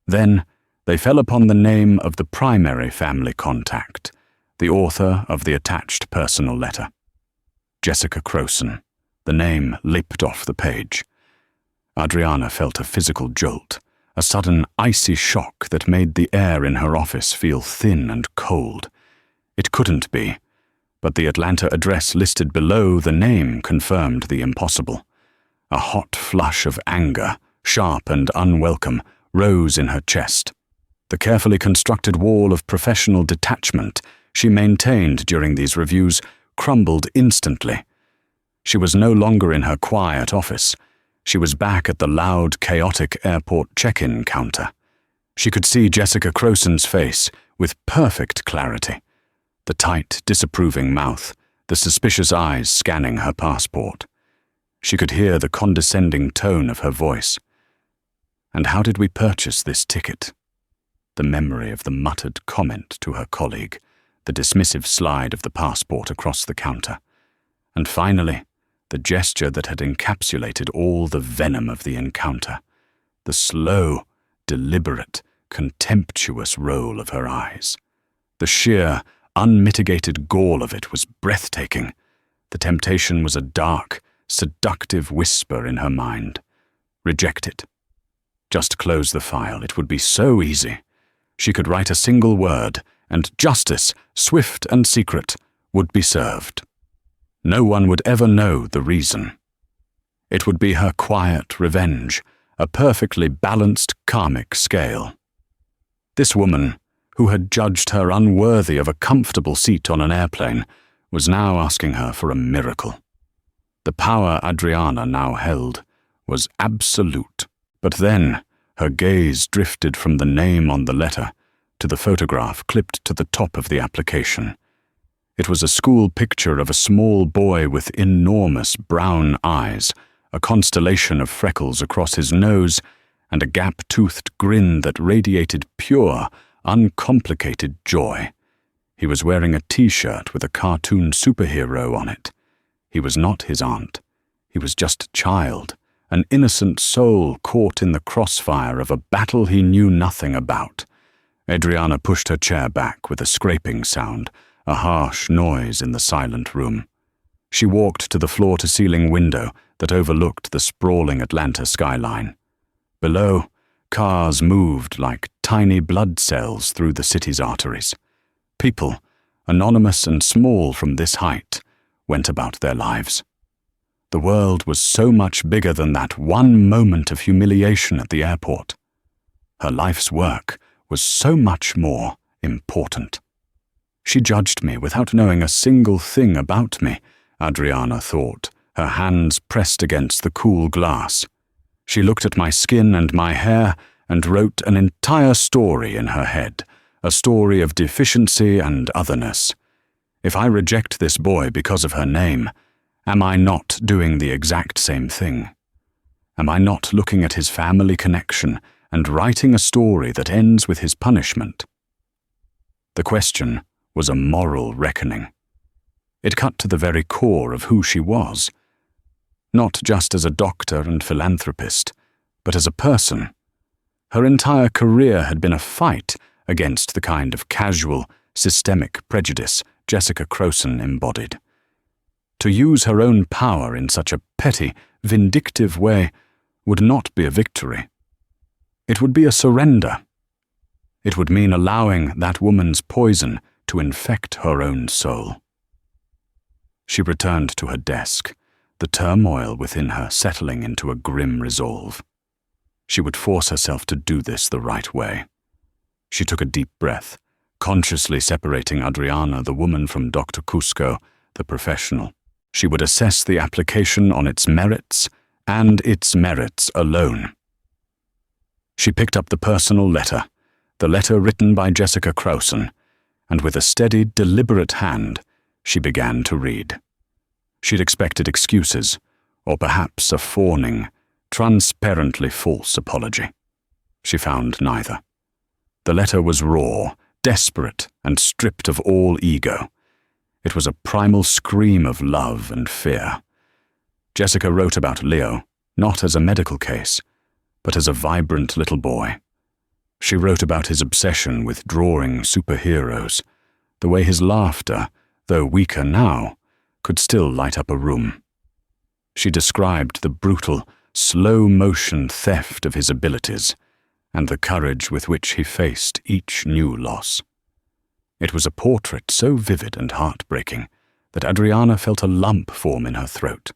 Then, they fell upon the name of the primary family contact, the author of the attached personal letter. Jessica Crowson. The name leaped off the page. Adriana felt a physical jolt, a sudden icy shock that made the air in her office feel thin and cold. It couldn't be, but the Atlanta address listed below the name confirmed the impossible. A hot flush of anger, sharp and unwelcome, rose in her chest. The carefully constructed wall of professional detachment she maintained during these reviews crumbled instantly. She was no longer in her quiet office. She was back at the loud, chaotic airport check-in counter. She could see Jessica Crowson's face with perfect clarity. The tight, disapproving mouth, the suspicious eyes scanning her passport. She could hear the condescending tone of her voice. "And how did we purchase this ticket?" The memory of the muttered comment to her colleague, the dismissive slide of the passport across the counter. And finally, the gesture that had encapsulated all the venom of the encounter. The slow, deliberate, contemptuous roll of her eyes. The sheer, unmitigated gall of it was breathtaking. The temptation was a dark, seductive whisper in her mind. Reject it. Just close the file. It would be so easy. She could write a single word, and justice, swift and secret, would be served. No one would ever know the reason. It would be her quiet revenge, a perfectly balanced karmic scale. This woman, who had judged her unworthy of a comfortable seat on an airplane, was now asking her for a miracle. The power Adriana now held was absolute. But then, her gaze drifted from the name on the letter to the photograph clipped to the top of the application. It was a school picture of a small boy with enormous brown eyes, a constellation of freckles across his nose, and a gap-toothed grin that radiated pure, uncomplicated joy. He was wearing a T-shirt with a cartoon superhero on it. He was not his aunt. He was just a child, an innocent soul caught in the crossfire of a battle he knew nothing about. Adriana pushed her chair back with a scraping sound, a harsh noise in the silent room. She walked to the floor-to-ceiling window that overlooked the sprawling Atlanta skyline. Below, cars moved like tiny blood cells through the city's arteries. People, anonymous and small from this height, went about their lives. The world was so much bigger than that one moment of humiliation at the airport. Her life's work was so much more important. She judged me without knowing a single thing about me, Adriana thought, her hands pressed against the cool glass. She looked at my skin and my hair and wrote an entire story in her head, a story of deficiency and otherness. If I reject this boy because of her name, am I not doing the exact same thing? Am I not looking at his family connection and writing a story that ends with his punishment? The question was a moral reckoning. It cut to the very core of who she was, not just as a doctor and philanthropist, but as a person. Her entire career had been a fight against the kind of casual, systemic prejudice Jessica Crowson embodied. To use her own power in such a petty, vindictive way would not be a victory. It would be a surrender. It would mean allowing that woman's poison to infect her own soul. She returned to her desk, the turmoil within her settling into a grim resolve. She would force herself to do this the right way. She took a deep breath, consciously separating Adriana, the woman, from Dr. Cusco, the professional. She would assess the application on its merits, and its merits alone. She picked up the personal letter, the letter written by Jessica Crowson, and with a steady, deliberate hand, she began to read. She'd expected excuses, or perhaps a fawning, transparently false apology. She found neither. The letter was raw, desperate, and stripped of all ego. It was a primal scream of love and fear. Jessica wrote about Leo, not as a medical case, but as a vibrant little boy. She wrote about his obsession with drawing superheroes, the way his laughter, though weaker now, could still light up a room. She described the brutal, slow-motion theft of his abilities and the courage with which he faced each new loss. It was a portrait so vivid and heartbreaking that Adriana felt a lump form in her throat.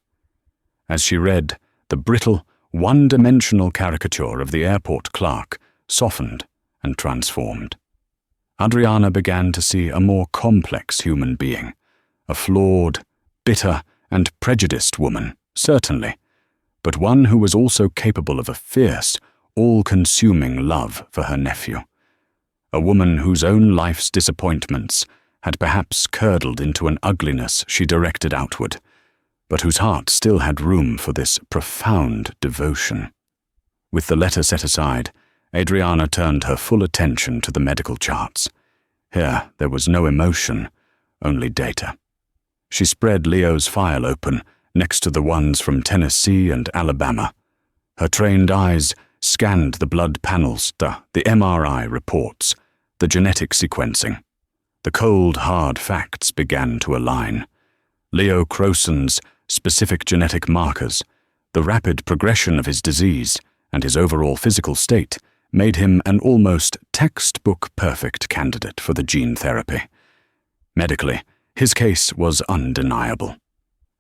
As she read, the brittle, one-dimensional caricature of the airport clerk softened and transformed. Adriana began to see a more complex human being, a flawed, bitter, and prejudiced woman, certainly, but one who was also capable of a fierce, all-consuming love for her nephew. A woman whose own life's disappointments had perhaps curdled into an ugliness she directed outward, but whose heart still had room for this profound devotion. With the letter set aside, Adriana turned her full attention to the medical charts. Here there was no emotion, only data. She spread Leo's file open next to the ones from Tennessee and Alabama. Her trained eyes scanned the blood panels, the MRI reports, the genetic sequencing. The cold, hard facts began to align. Leo Crowson's specific genetic markers, the rapid progression of his disease, and his overall physical state made him an almost textbook-perfect candidate for the gene therapy. Medically, his case was undeniable.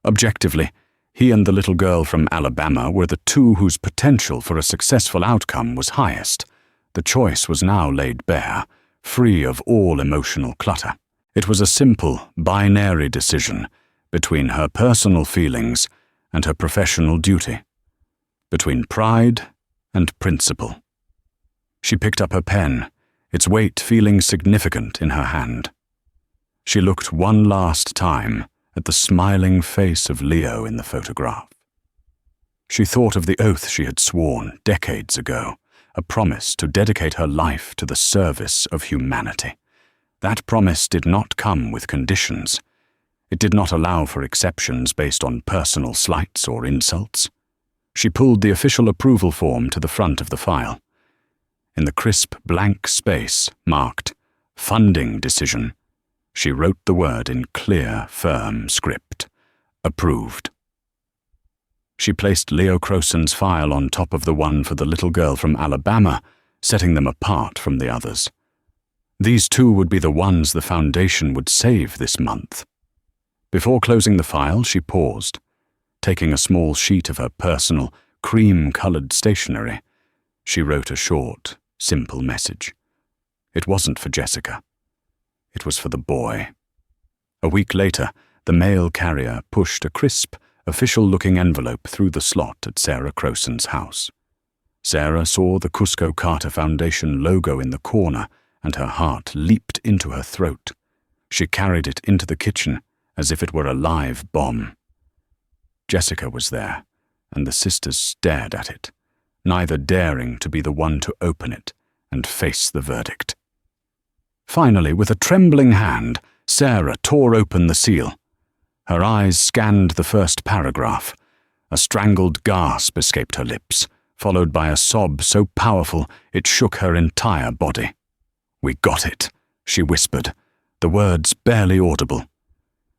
Objectively, he and the little girl from Alabama were the two whose potential for a successful outcome was highest. The choice was now laid bare, free of all emotional clutter. It was a simple, binary decision between her personal feelings and her professional duty, between pride and principle. She picked up her pen, its weight feeling significant in her hand. She looked one last time at the smiling face of Leo in the photograph. She thought of the oath she had sworn decades ago, a promise to dedicate her life to the service of humanity. That promise did not come with conditions. It did not allow for exceptions based on personal slights or insults. She pulled the official approval form to the front of the file. In the crisp blank space marked "Funding Decision," she wrote the word in clear, firm script. Approved. She placed Leo Crowson's file on top of the one for the little girl from Alabama, setting them apart from the others. These two would be the ones the Foundation would save this month. Before closing the file, she paused, taking a small sheet of her personal, cream-colored stationery. She wrote a short, simple message. It wasn't for Jessica. It was for the boy. A week later, the mail carrier pushed a crisp, official-looking envelope through the slot at Sarah Crowson's house. Sarah saw the Cusco Carter Foundation logo in the corner, and her heart leaped into her throat. She carried it into the kitchen as if it were a live bomb. Jessica was there, and the sisters stared at it, neither daring to be the one to open it and face the verdict. Finally, with a trembling hand, Sarah tore open the seal. Her eyes scanned the first paragraph. A strangled gasp escaped her lips, followed by a sob so powerful it shook her entire body. "We got it," she whispered, the words barely audible.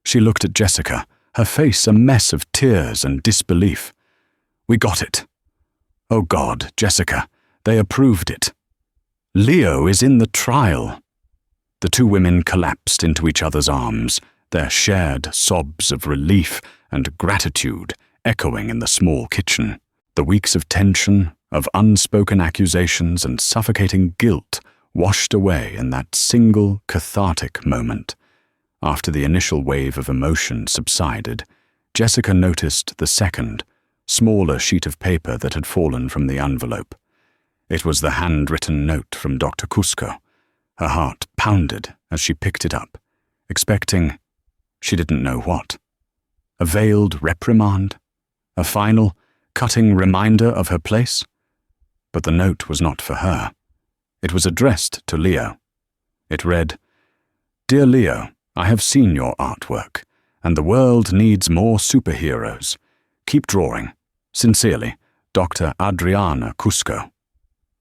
She looked at Jessica, her face a mess of tears and disbelief. "We got it. Oh God, Jessica, they approved it. Leo is in the trial." The two women collapsed into each other's arms, their shared sobs of relief and gratitude echoing in the small kitchen. The weeks of tension, of unspoken accusations and suffocating guilt washed away in that single cathartic moment. After the initial wave of emotion subsided, Jessica noticed the second, smaller sheet of paper that had fallen from the envelope. It was the handwritten note from Dr. Cusco. Her heart pounded as she picked it up, expecting, she didn't know what. A veiled reprimand? A final, cutting reminder of her place? But the note was not for her. It was addressed to Leo. It read, "Dear Leo, I have seen your artwork, and the world needs more superheroes. Keep drawing. Sincerely, Dr. Adriana Cusco."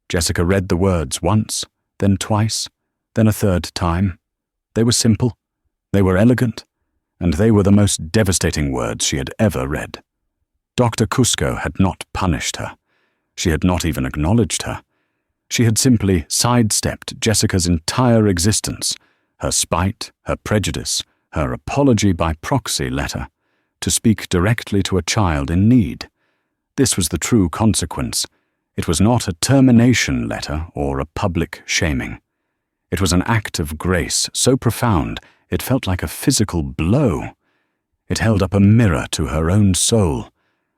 Jessica read the words once, then twice, then a third time. They were simple, they were elegant, and they were the most devastating words she had ever read. Dr. Cusco had not punished her. She had not even acknowledged her. She had simply sidestepped Jessica's entire existence, her spite, her prejudice, her apology by proxy letter, to speak directly to a child in need. This was the true consequence. It was not a termination letter or a public shaming. It was an act of grace so profound it felt like a physical blow. It held up a mirror to her own soul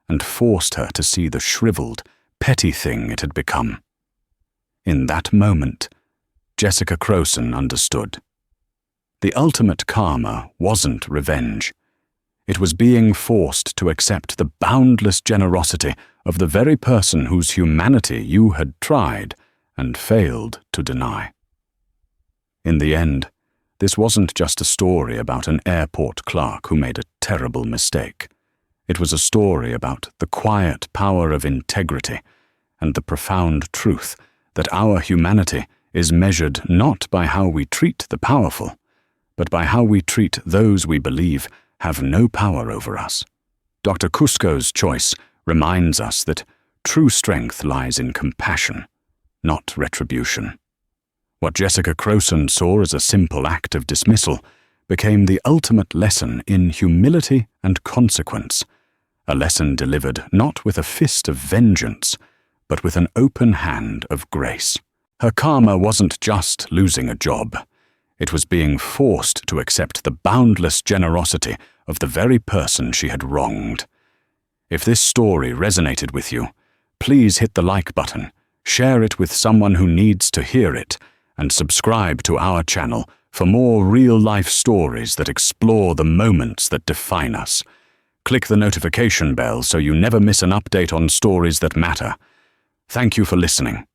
and forced her to see the shriveled, petty thing it had become. In that moment, Jessica Crowson understood. The ultimate karma wasn't revenge. It was being forced to accept the boundless generosity of the very person whose humanity you had tried and failed to deny. In the end, this wasn't just a story about an airport clerk who made a terrible mistake. It was a story about the quiet power of integrity and the profound truth that our humanity is measured not by how we treat the powerful, but by how we treat those we believe have no power over us. Dr. Cusco's choice reminds us that true strength lies in compassion, not retribution. What Jessica Crowson saw as a simple act of dismissal became the ultimate lesson in humility and consequence, a lesson delivered not with a fist of vengeance, but with an open hand of grace. Her karma wasn't just losing a job. It was being forced to accept the boundless generosity of the very person she had wronged. If this story resonated with you, please hit the like button, share it with someone who needs to hear it, and subscribe to our channel for more real-life stories that explore the moments that define us. Click the notification bell so you never miss an update on stories that matter. Thank you for listening.